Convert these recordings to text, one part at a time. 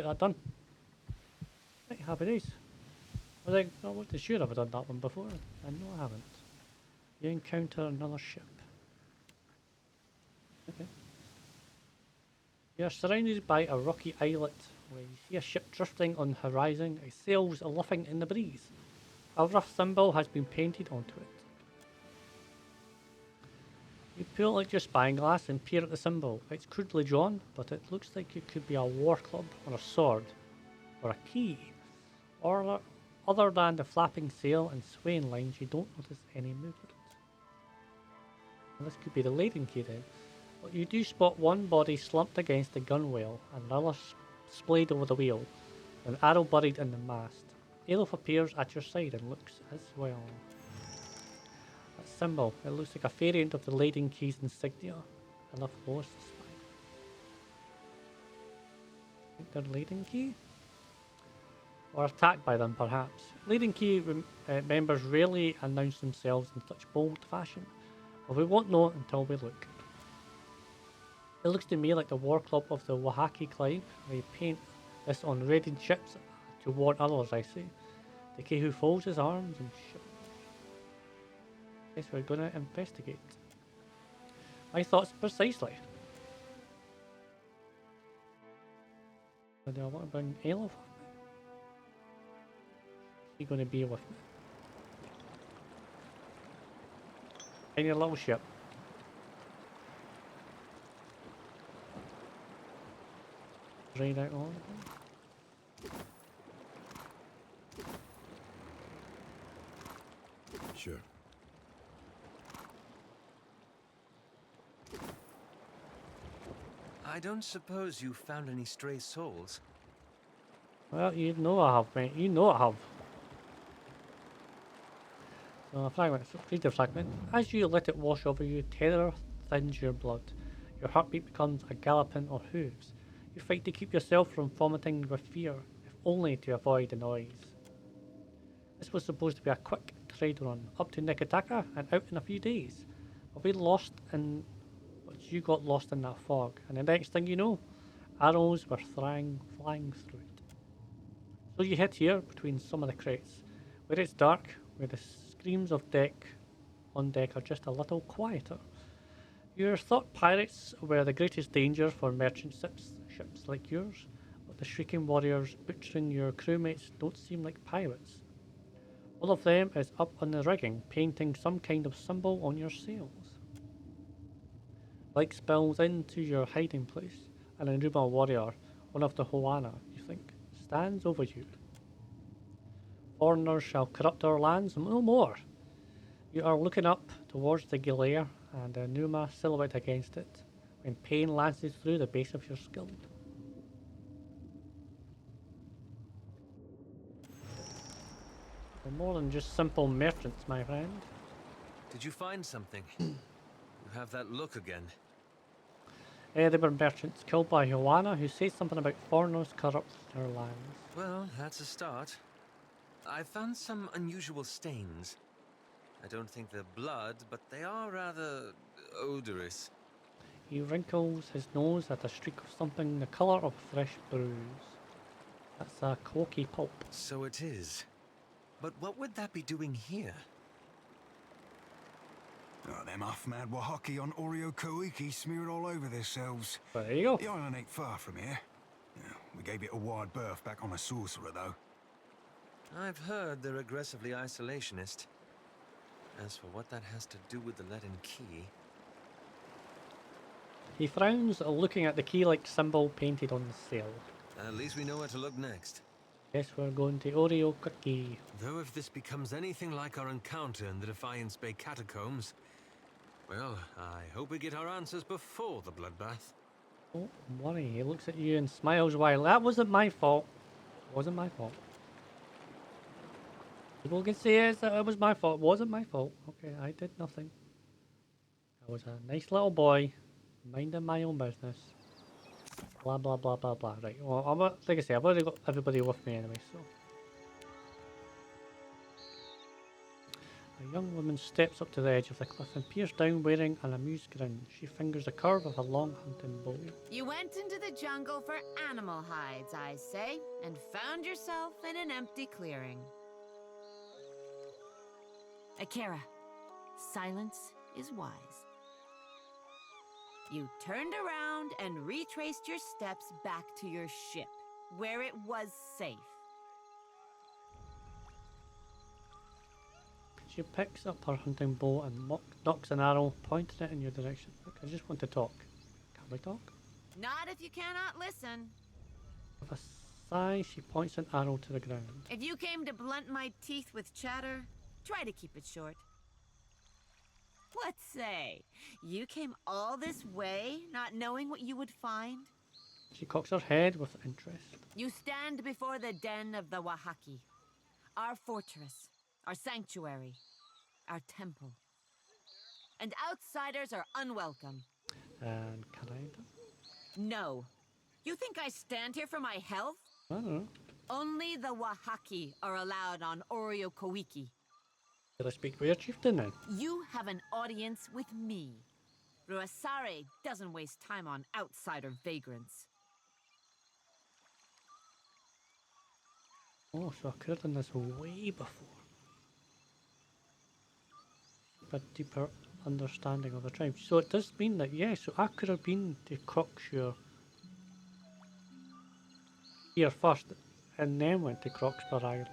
get that done. Right, happy days. I think I wasn't sure I've done that one before. I know I haven't. You encounter another ship. Okay. You are surrounded by a rocky islet where you see a ship drifting on the horizon, its sails luffing in the breeze. A rough symbol has been painted onto it. You pull out your spyglass and peer at the symbol. It's crudely drawn, but it looks like it could be a war club or a sword or a key. Or other than the flapping sail and swaying lines, you don't notice any movement. Well, this could be the Laeden Key then. But you do spot one body slumped against the gunwale and another splayed over the wheel, an arrow buried in the mast. Aloth appears at your side and looks as well. That symbol, it looks like a variant of the Laeden Key's insignia. Aloth lowers the spine. Think they're Laeden Key? Or attacked by them, perhaps. Laeden Key members rarely announce themselves in such bold fashion, but we won't know until we look. It looks to me like the war club of the Wahaki Clive. They paint this on raiding ships to warn others, I say. The Key who folds his arms and shivers. Guess we're gonna investigate. My thoughts precisely. Do I want to bring Aloth with me? Is he gonna be with me? Tiny little ship. Raid out all of them. Sure. I don't suppose you found any stray souls? Well, you know I have, mate. You know I have. So a fragment. Read the fragment. As you let it wash over you, terror thins your blood. Your heartbeat becomes a galloping of hooves. You fight to keep yourself from vomiting with fear, if only to avoid the noise. This was supposed to be a quick trade run, up to Nikitaka and out in a few days. But you got lost in that fog, and the next thing you know, arrows were flying through it. So you hid here between some of the crates, where it's dark, where the screams of on deck are just a little quieter. You thought pirates were the greatest danger for merchant ships like yours, but the shrieking warriors butchering your crewmates don't seem like pirates. One of them is up on the rigging, painting some kind of symbol on your sails. Light spills into your hiding place, and a Numa warrior, one of the Hoana, you think, stands over you. Foreigners shall corrupt our lands no more. You are looking up towards the glare and a Numa silhouette against it, when pain lances through the base of your skull. They're more than just simple merchants, my friend. Did you find something? You have that look again. They were merchants killed by Joanna, who said something about foreigners corrupt their lands. Well, that's a start. I found some unusual stains. I don't think they're blood, but they are rather odorous. He wrinkles his nose at a streak of something the colour of fresh bruise. That's a corky pulp. So it is. But what would that be doing here? Oh, them off-mad Wahaki on Oreo Koiki smeared all over themselves. There you go. The island ain't far from here. Yeah, we gave it a wide berth back on a sorcerer, though. I've heard they're aggressively isolationist. As for what that has to do with the Laeden Key... He frowns, looking at the key-like symbol painted on the sail. At least we know where to look next. Yes, we're going to Oreo Cookie. Though if this becomes anything like our encounter in the Defiance Bay catacombs, well, I hope we get our answers before the bloodbath. Don't worry, he looks at you and smiles while that wasn't my fault. It wasn't my fault. People can say it was my fault. It wasn't my fault. Okay, I did nothing. I was a nice little boy, minding my own business. Blah blah blah blah blah. Right. Well, like I say, I've already got everybody with me anyway, so A young woman steps up to the edge of the cliff and peers down wearing an amused grin. She fingers the curve of a long hunting bow. You went into the jungle for animal hides, I say, and found yourself in an empty clearing. Akira, silence is wise. You turned around and retraced your steps back to your ship, where it was safe. She picks up her hunting bow and knocks an arrow, pointing it in your direction. Look, I just want to talk. Can we talk? Not if you cannot listen. With a sigh, she points an arrow to the ground. If you came to blunt my teeth with chatter, try to keep it short. What say? You came all this way, not knowing what you would find? She cocks her head with interest. You stand before the den of the Wahaki, our fortress, our sanctuary, our temple. And outsiders are unwelcome. And can I enter? No. You think I stand here for my health? I don't know. Only the Wahaki are allowed on Oreo Koiki. Did I speak for your chieftain then? You have an audience with me. Ruasare doesn't waste time on outsider vagrants. Oh, so I could have done this way before. A deeper understanding of the tribe. So it does mean that, yeah, so I could have been to Croxure here first, and then went to Croxper Island.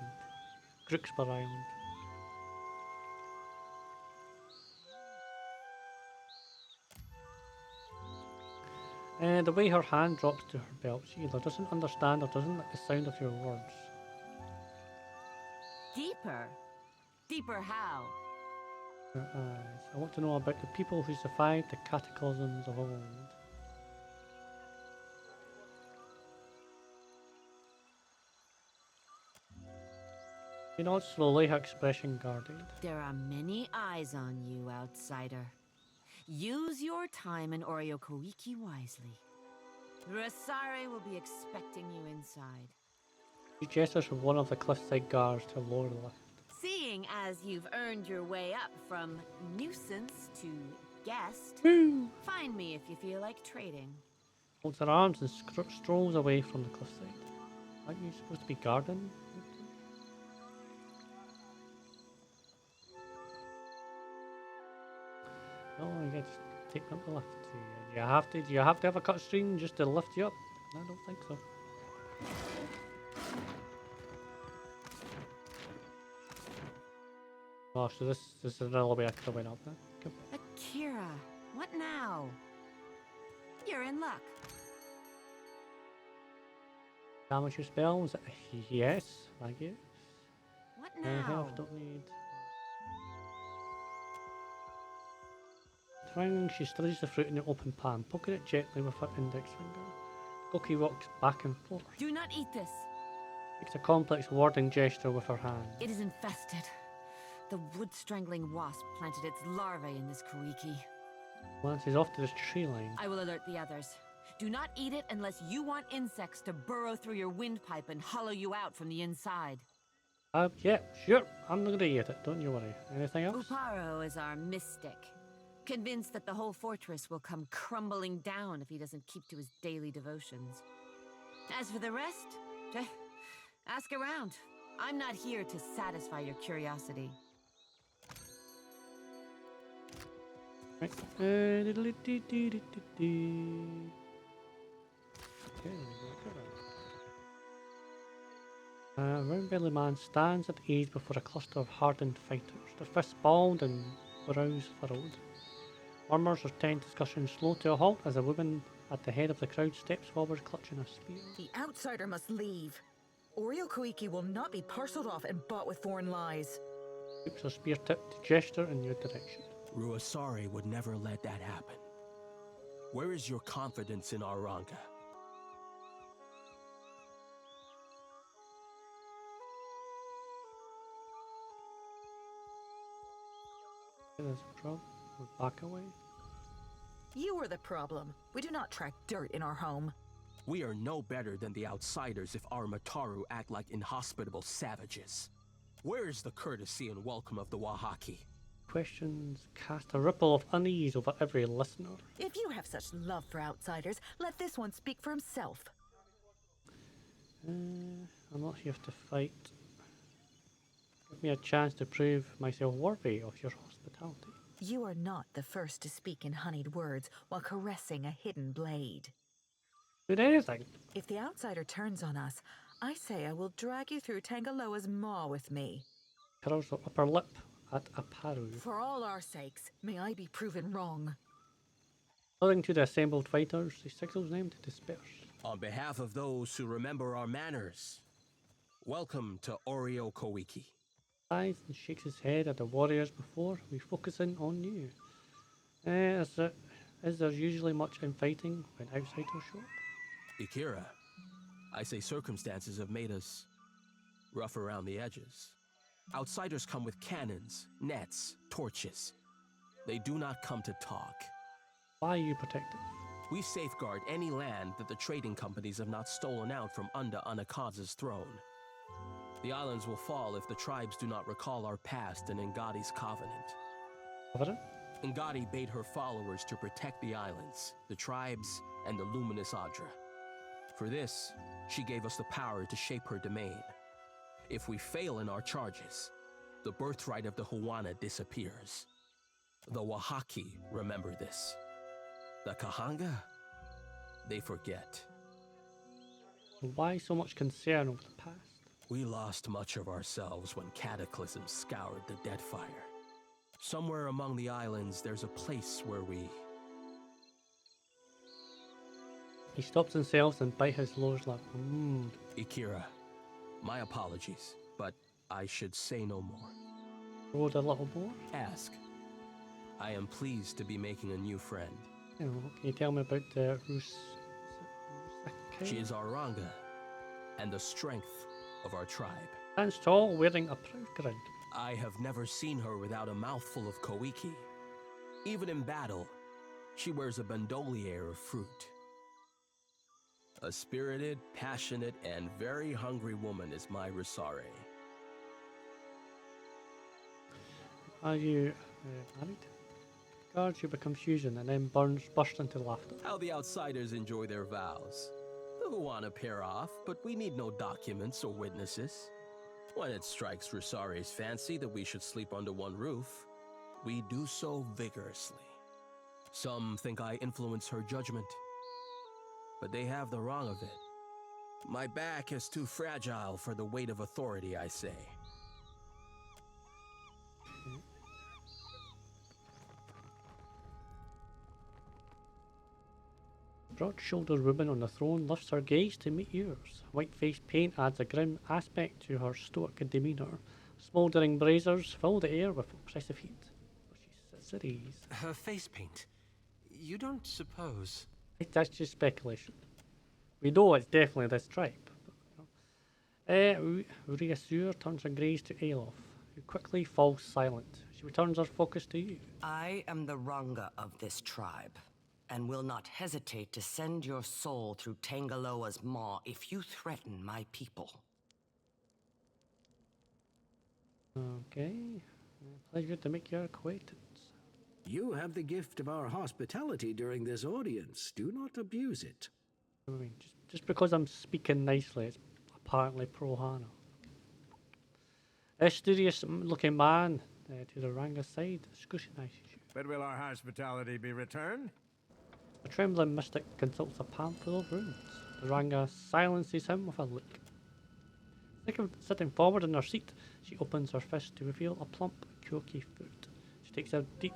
Crooksper Island. The way her hand drops to her belt, she either doesn't understand or doesn't like the sound of your words. Deeper? Deeper how? Her eyes. I want to know about the people who survived the cataclysms of old. She nods slowly, her expression guarded. There are many eyes on you, outsider. Use your time in Oreo Koiki wisely. Ruasare will be expecting you inside. She gestures with one of the cliffside guards to lower the lift. Seeing as you've earned your way up from nuisance to guest, Woo! find me if you feel like trading. Holds her arms and strolls away from the cliffside. Aren't you supposed to be guarding? No, you get to take them up the lift. Do you have to have a cutscene just to lift you up? I don't think so. Oh, so this is another way I could have went up there. Cool. Akira, what now? You're in luck. Damage your spells? Yes, I guess. What Health now? don't need. Trying, she studies the fruit in the open palm, poking it gently with her index finger. Goki rocks back and forth. Do not eat this. Makes a complex warding gesture with her hand. It is infested. The wood-strangling wasp planted its larvae in this Koiki. Glances off to the tree line. I will alert the others. Do not eat it unless you want insects to burrow through your windpipe and hollow you out from the inside. Yeah, sure. I'm not gonna eat it, don't you worry. Anything else? Aparo is our mystic. Convinced that the whole fortress will come crumbling down if he doesn't keep to his daily devotions. As for the rest, ask around. I'm not here to satisfy your curiosity. Right. Okay, let me go. Round-belly man stands at ease before a cluster of hardened fighters, their fists balled and brows furrowed. Murmurs of tense discussion slow to a halt as a woman at the head of the crowd steps forward clutching a spear. The outsider must leave. Oreo Koiki will not be parceled off and bought with foreign lies. Keeps her spear tipped to gesture in your direction. Ruasare would never let that happen. Where is your confidence in our Ranka? There's a problem. We'll back away. You are the problem. We do not track dirt in our home. We are no better than the outsiders if our Mataru act like inhospitable savages. Where is the courtesy and welcome of the Wahaki? Questions cast a ripple of unease over every listener. If you have such love for outsiders, let this one speak for himself. I'm not here to fight. Give me a chance to prove myself worthy of your hospitality. You are not the first to speak in honeyed words while caressing a hidden blade. Do anything. If the outsider turns on us, I say I will drag you through Tangaloa's maw with me. Curls her upper lip at Aparo. For all our sakes, may I be proven wrong. Nodding to the assembled fighters, he signals them to disperse. On behalf of those who remember our manners, welcome to Oreo Koiki. Sighs and shakes his head at the warriors before we focus in on you. Is there usually much infighting when outsiders show up? Eora, I say circumstances have made us rough around the edges. Outsiders come with cannons, nets, torches. They do not come to talk. Why are you protective? We safeguard any land that the trading companies have not stolen out from under Anakaza's throne. The islands will fall if the tribes do not recall our past and Ngadi's covenant. Covenant? Ngadi bade her followers to protect the islands, the tribes, and the luminous Adra. For this, she gave us the power to shape her domain. If we fail in our charges, the birthright of the Huana disappears. The Wahaki remember this. The Kahanga, they forget. Why so much concern over the past? We lost much of ourselves when Cataclysm scoured the Deadfire. Somewhere among the islands, there's a place where we... He stops himself and bites his lower lip. Eora, my apologies, but I should say no more. Road a little more? Ask. I am pleased to be making a new friend. Can you tell me about the Ruasare? She is our Ranga, and the strength of our tribe. Stands tall, wearing a proud grin. I have never seen her without a mouthful of koiki. Even in battle, she wears a bandolier of fruit. A spirited, passionate, and very hungry woman is my Ruasare. Are you married? Guards, you become Fusion and then burst into laughter. How the outsiders enjoy their vows. The Huana pair off, but we need no documents or witnesses. When it strikes Ruasare's fancy that we should sleep under one roof, we do so vigorously. Some think I influence her judgment, but they have the wrong of it. My back is too fragile for the weight of authority, I say. Broad-shouldered woman on the throne lifts her gaze to meet yours. White-faced paint adds a grim aspect to her stoic demeanour. Smouldering braziers fill the air with oppressive heat. She sits at ease. Her face paint. You don't suppose... That's just speculation. We know it's definitely this tribe. Ruasare turns her gaze to Aloth, who quickly falls silent. She returns her focus to you. I am the Ranga of this tribe, and will not hesitate to send your soul through Tangaloa's maw if you threaten my people. Okay. Pleasure to make your acquaintance. You have the gift of our hospitality during this audience. Do not abuse it. I mean, just because I'm speaking nicely, it's apparently pro-Hana. A studious-looking man to the Ranga side scrutinizes you. But will our hospitality be returned? A trembling mystic consults a pamphlet of runes. The Ranga silences him with a look. Sitting forward in her seat, she opens her fist to reveal a plump, chalky fruit. She takes a deep,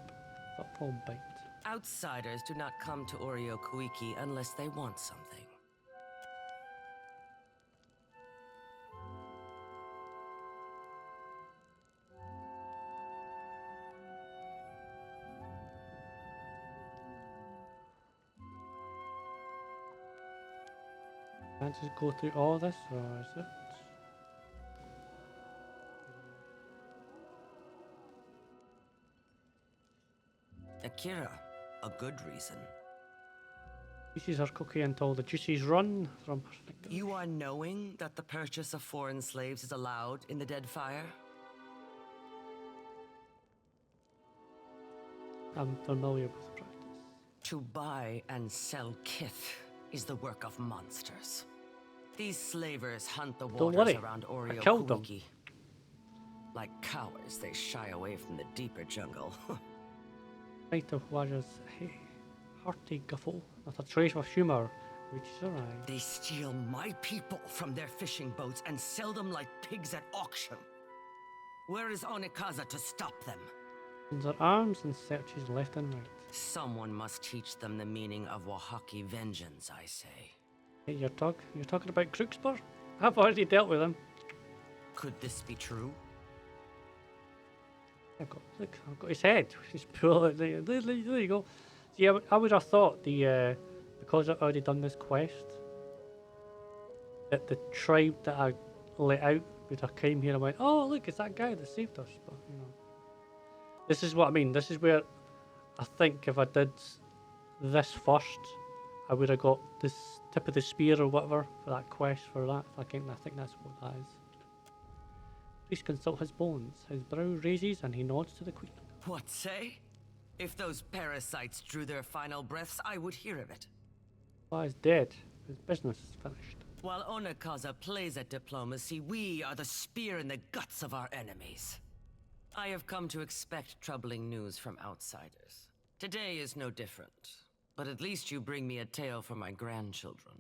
thoughtful bite. Outsiders do not come to Oreo Koiki unless they want something. Can't just go through all this, or is it? Eora, a good reason. She her cookie until the juices run from her fingers. You are knowing that the purchase of foreign slaves is allowed in the Deadfire? I'm familiar with the practice. To buy and sell kith is the work of monsters. These slavers hunt the Don't waters worry, around I killed them. Kuiki. Like cowards, they shy away from the deeper jungle. Night of warriors, hey, hearty guffle, not a trace of humour, which is alright. They steal my people from their fishing boats and sell them like pigs at auction. Where is Onikaza to stop them? Their arms and searches left and right. Someone must teach them the meaning of Wahaki vengeance, I say. Hey, you're talking about Crookspur? I've already dealt with him. Could this be true? Look, I've got his head. He's pull it there. There you go. See, I would have thought because I've already done this quest, that the tribe that I let out would have came here and went, oh look, it's that guy that saved us. But you know, this is what I mean. This is where I think if I did this first, I would have got this tip of the spear or whatever for that quest for that. I think that's what that is. Please consult his bones. His brow raises and he nods to the queen. What say? If those parasites drew their final breaths, I would hear of it. Why is dead? His business is finished. While Onikaza plays at diplomacy, we are the spear in the guts of our enemies. I have come to expect troubling news from outsiders. Today is no different, but at least you bring me a tale for my grandchildren.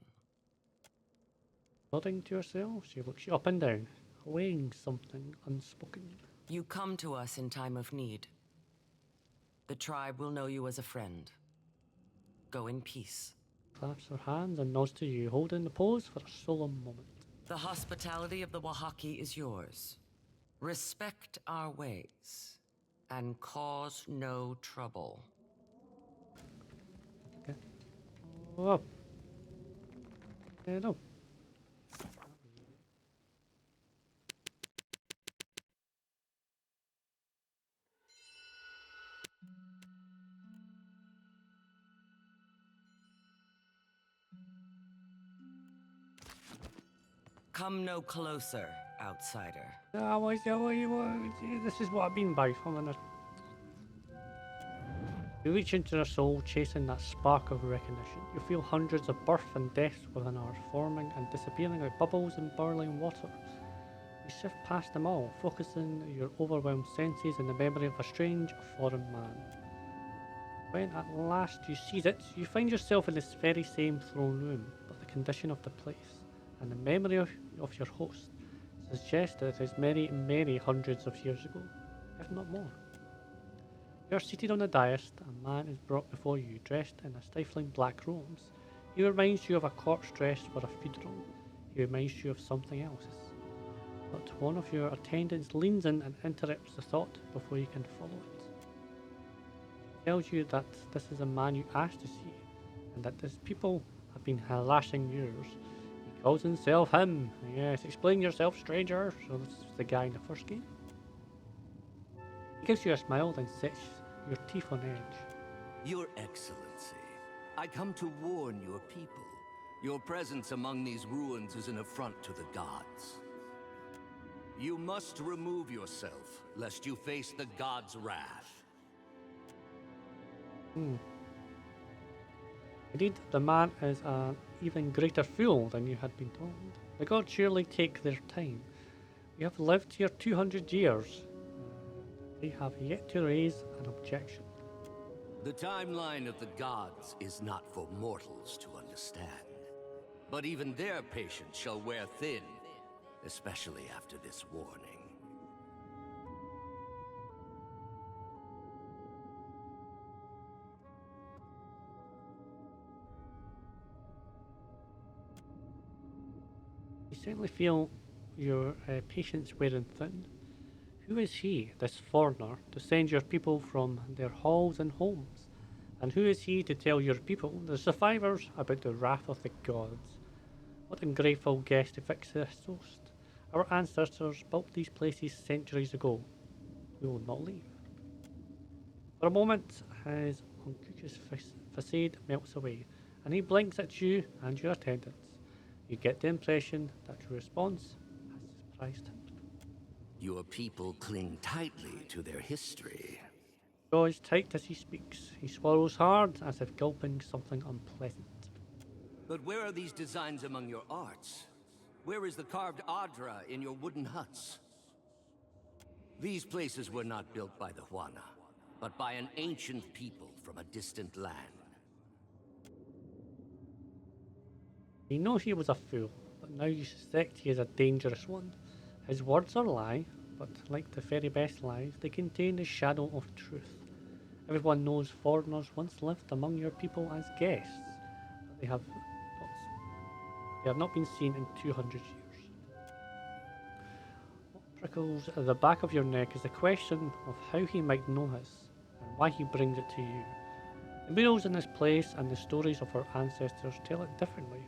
Nodding to herself, she looks you up and down, weighing something unspoken. You come to us in time of need. The tribe will know you as a friend. Go in peace. Claps her hands and nods to you, holding the pose for a solemn moment. The hospitality of the Wahaki is yours. Respect our ways, and cause no trouble. Okay. Oh. No. Come no closer, outsider. This is what I've been by. You reach into their soul, chasing that spark of recognition. You feel hundreds of birth and deaths within hours, forming and disappearing like bubbles in boiling water. You shift past them all, focusing your overwhelmed senses in the memory of a strange, foreign man. When at last you seize it, you find yourself in this very same throne room, but the condition of the place and the memory of your host suggests that it is many, many hundreds of years ago, if not more. You are seated on a dais. A man is brought before you, dressed in a stifling black robes. He reminds you of a corpse dressed for a funeral. He reminds you of something else. But one of your attendants leans in and interrupts the thought before you can follow it. He tells you that this is a man you asked to see, and that these people have been harassing yours. He calls himself him. Yes, explain yourself, stranger. So this is the guy in the first game. He gives you a smile, then sets your teeth on edge. Your Excellency, I come to warn your people. Your presence among these ruins is an affront to the gods. You must remove yourself, lest you face the gods' wrath. Indeed, the man is an even greater fool than you had been told. The gods surely take their time. We have lived here 200 years. They have yet to raise an objection. The timeline of the gods is not for mortals to understand. But even their patience shall wear thin, especially after this warning. You certainly feel your patience wearing thin. Who is he, this foreigner, to send your people from their halls and homes? And who is he to tell your people, the survivors, about the wrath of the gods? What ungrateful guest to fix this toast? Our ancestors built these places centuries ago. We will not leave. For a moment, his unctuous facade melts away, and he blinks at you and your attendants. You get the impression that your response has surprised him. Your people cling tightly to their history. Jaws tight as he speaks. He swallows hard as if gulping something unpleasant. But where are these designs among your arts? Where is the carved Adra in your wooden huts? These places were not built by the Huana, but by an ancient people from a distant land. You know he was a fool, but now you suspect he is a dangerous one. His words are lie, but like the very best lies, they contain the shadow of truth. Everyone knows foreigners once lived among your people as guests, but they have not been seen in 200 years. What prickles at the back of your neck is the question of how he might know this, and why he brings it to you. The murals in this place and the stories of our ancestors tell it differently.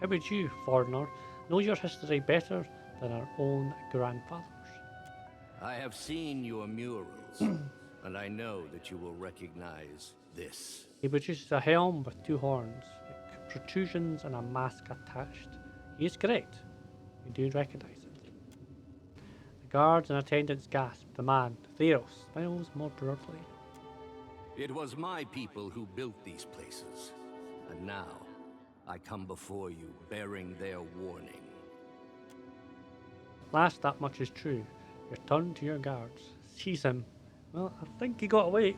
How would you, foreigner, know your history better than our own grandfathers? I have seen your murals, and I know that you will recognize this. He produces a helm with 2 horns, with protrusions and a mask attached. He is correct. You do recognize it. The guards and attendants gasp. The man, Theos, smiles more broadly. It was my people who built these places, and now I come before you bearing their warning. At last, that much is true. You turn to your guards. Seize him. Well, I think he got away.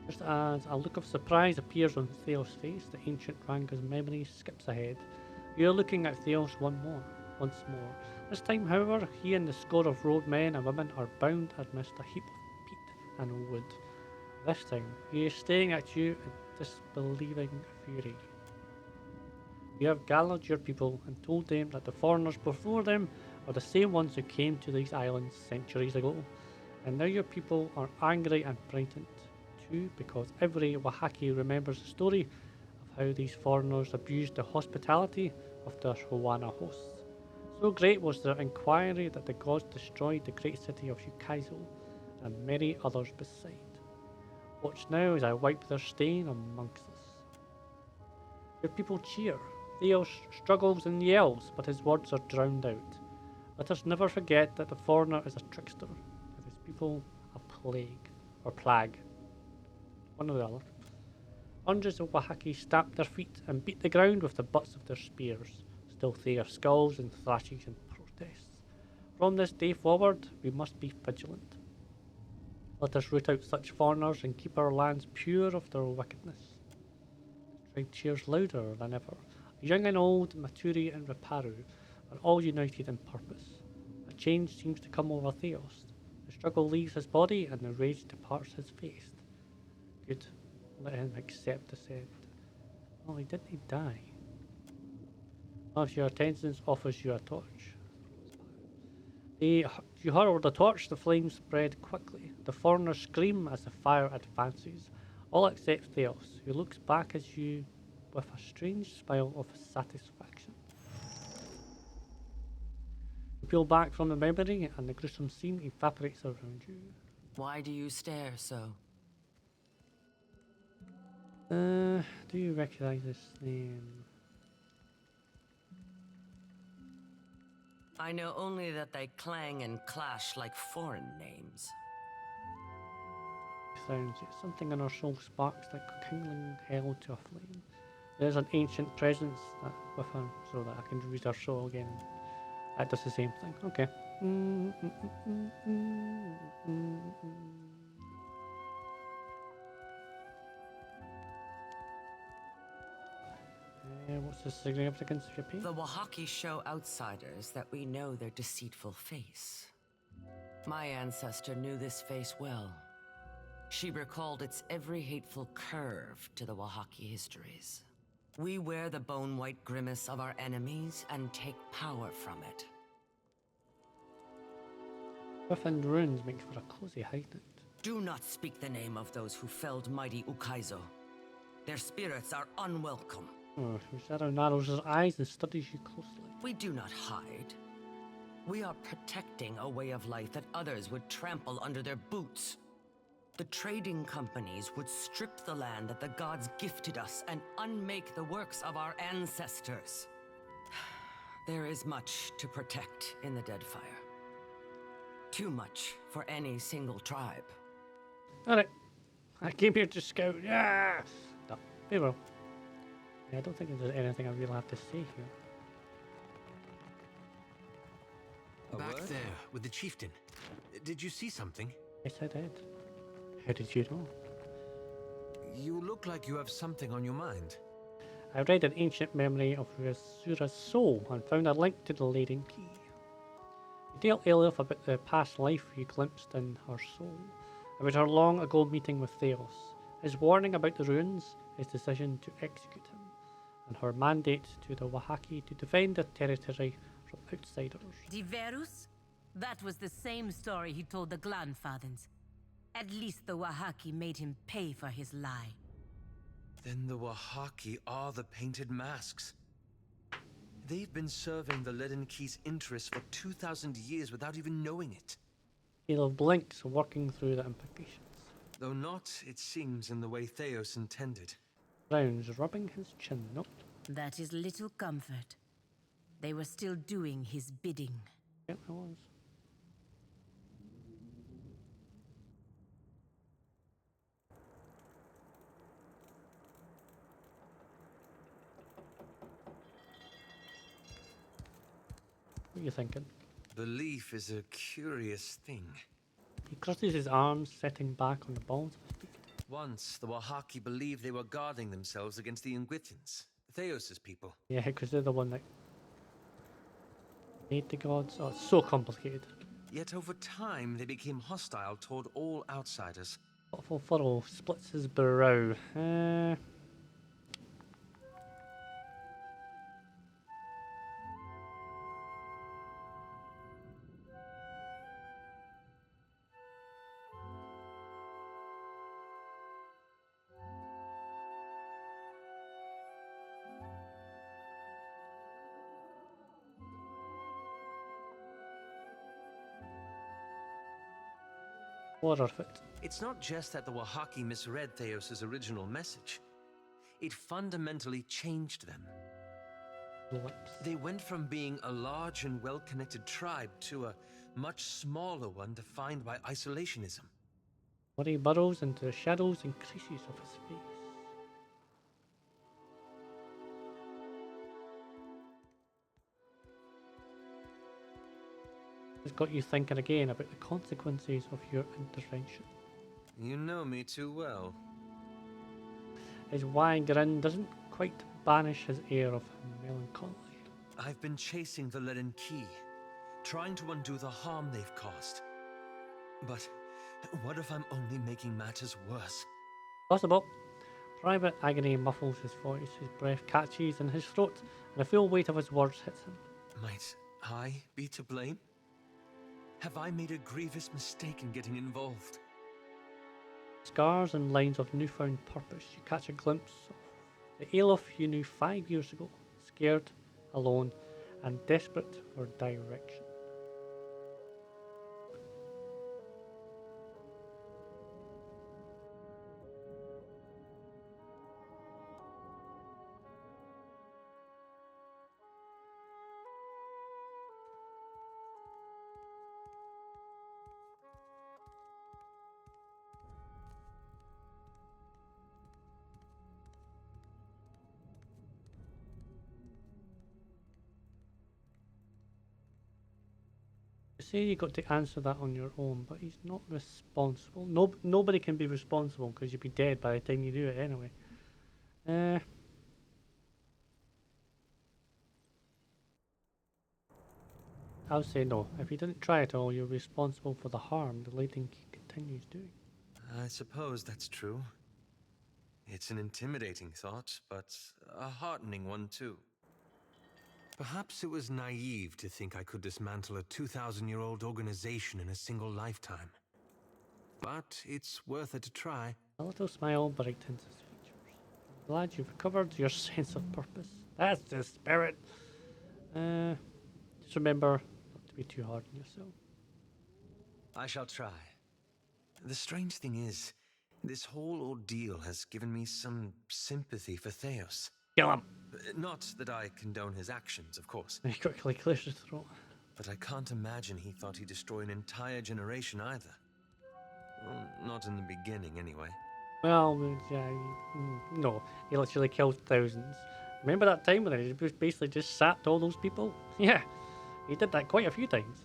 Just as a look of surprise appears on Theos' face, the ancient Ranga's memory skips ahead. You are looking at Theos once more. This time, however, he and the score of roadmen and women are bound amidst a heap of peat and wood. This time, he is staring at you in disbelieving fury. You have gathered your people and told them that the foreigners before them are the same ones who came to these islands centuries ago, and now your people are angry and frightened too, because every Wahaki remembers the story of how these foreigners abused the hospitality of their Huana hosts. So great was their inquiry that the gods destroyed the great city of Ukaizo and many others beside. Watch now as I wipe their stain amongst us. Your people cheer. Theos struggles and yells, but his words are drowned out. Let us never forget that the foreigner is a trickster, and his people a plague, or plague. One or the other. Hundreds of Wahaki stamp their feet and beat the ground with the butts of their spears. Still Theos skulls and thrashes and protests. From this day forward, we must be vigilant. Let us root out such foreigners and keep our lands pure of their wickedness. The tribe cheers louder than ever. Young and old, Maturi and Raparu are all united in purpose. A change seems to come over Theos. The struggle leaves his body and the rage departs his face. Good. Let him accept descent. Oh, he didn't die. One of your attendants offers you a torch. You hurl the torch, the flames spread quickly. The foreigners scream as the fire advances, all except Theos, who looks back at you with a strange smile of satisfaction. You peel back from the memory and the gruesome scene evaporates around you. Why do you stare so? Do you recognize this name? I know only that they clang and clash like foreign names. Sounds something in our soul sparks like kindling hell to a flame. There's an ancient presence that with her, so that I can read her soul again. That does the same thing. Okay. What's the significance of your pain? The Wahaki show outsiders that we know their deceitful face. My ancestor knew this face well. She recalled its every hateful curve to the Wahaki histories. We wear the bone-white grimace of our enemies and take power from it. Griffin runes make for a cozy hideout. Do not speak the name of those who felled mighty Ukaizo. Their spirits are unwelcome. Oh, Ruasare narrows her eyes and studies you closely. We do not hide. We are protecting a way of life that others would trample under their boots. The trading companies would strip the land that the gods gifted us and unmake the works of our ancestors. There is much to protect in the Deadfire. Too much for any single tribe. Alright. I came here to scout. Yeah! No, very well. Yeah, I don't think there's anything I really have to say here. Back there, with the chieftain. Did you see something? Yes, I did. How did you know? You look like you have something on your mind. I read an ancient memory of Ruasara's soul and found a link to the Laeden Key. You tell Aloth about the past life you glimpsed in her soul, about her long ago meeting with Theos, his warning about the ruins, his decision to execute him, and her mandate to the Wahaki to defend the territory from outsiders. Diverus? That was the same story he told the Glanfathens. At least the Wahaki made him pay for his lie. Then the Wahaki are the painted masks. They've been serving the Laeden Key's interests for 2,000 years without even knowing it. Aloth blinks, working through the implications. Though not, it seems, in the way Theos intended. Frowns, rubbing his chin. Nope. That is little comfort. They were still doing his bidding. Yep, I was. What are you thinking? Belief is a curious thing. He crosses his arms, sitting back on the balls of his feet. Once, the Wahaki believed they were guarding themselves against the Ingwithans, Theos' people. Yeah, because they're the one that made the gods. Oh, it's so complicated. Yet over time, they became hostile toward all outsiders. Thoughtful furrow splits his brow. What of it? It's not just that the Wahaki misread Theos' original message. It fundamentally changed them. Lips. They went from being a large and well-connected tribe to a much smaller one defined by isolationism. Worry burrows into the shadows and creases of his face. It's got you thinking again about the consequences of your intervention. You know me too well. His wide grin doesn't quite banish his air of melancholy. I've been chasing the Laeden Key, trying to undo the harm they've caused. But what if I'm only making matters worse? Possible. Private agony muffles his voice, his breath catches in his throat, and the full weight of his words hits him. Might I be to blame? Have I made a grievous mistake in getting involved? Scars and lines of newfound purpose. You catch a glimpse of the Aloth you knew 5 years ago, scared, alone, and desperate for direction. You say you got to answer that on your own, but he's not responsible. Nobody can be responsible because you'd be dead by the time you do it anyway. I'll say no. If you didn't try at all, you're responsible for the harm the Laeden Key continues doing. I suppose that's true. It's an intimidating thought, but a heartening one too. Perhaps it was naive to think I could dismantle a 2,000-year-old organization in a single lifetime. But it's worth it to try. A little smile brightens his features. I'm glad you've recovered your sense of purpose. That's the spirit. Just remember not to be too hard on yourself. I shall try. The strange thing is, this whole ordeal has given me some sympathy for Theos. Kill him! Not that I condone his actions, of course. He quickly clears his throat. But I can't imagine he thought he'd destroy an entire generation either. Well, not in the beginning, anyway. Well, yeah, no, he literally killed thousands. Remember that time when he basically just sacked all those people? Yeah, he did that quite a few times.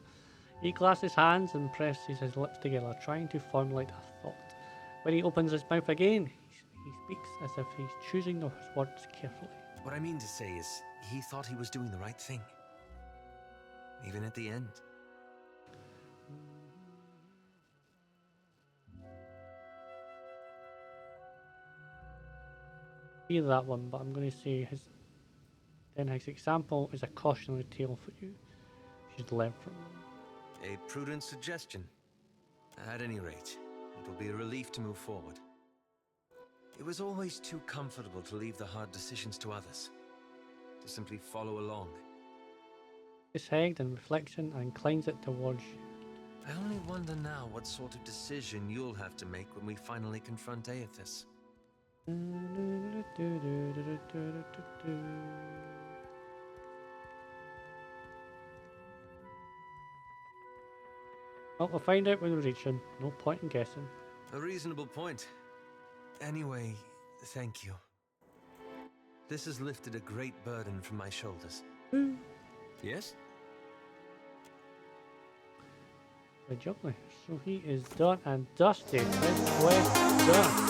He clasps his hands and presses his lips together, trying to formulate a thought. When he opens his mouth again, he speaks as if he's choosing his words carefully. What I mean to say is, he thought he was doing the right thing. Even at the end. See that one, but I'm going to say his example is a cautionary tale for you. You should learn from him. A prudent suggestion. At any rate, it will be a relief to move forward. It was always too comfortable to leave the hard decisions to others. To simply follow along. His head in reflection and inclines it towards you. I only wonder now what sort of decision you'll have to make when we finally confront Aethys. Well, we'll find out when we reach him. No point in guessing. A reasonable point. Anyway, thank you. This has lifted a great burden from my shoulders. Yes? Good job, so he is done and dusted. Quest done.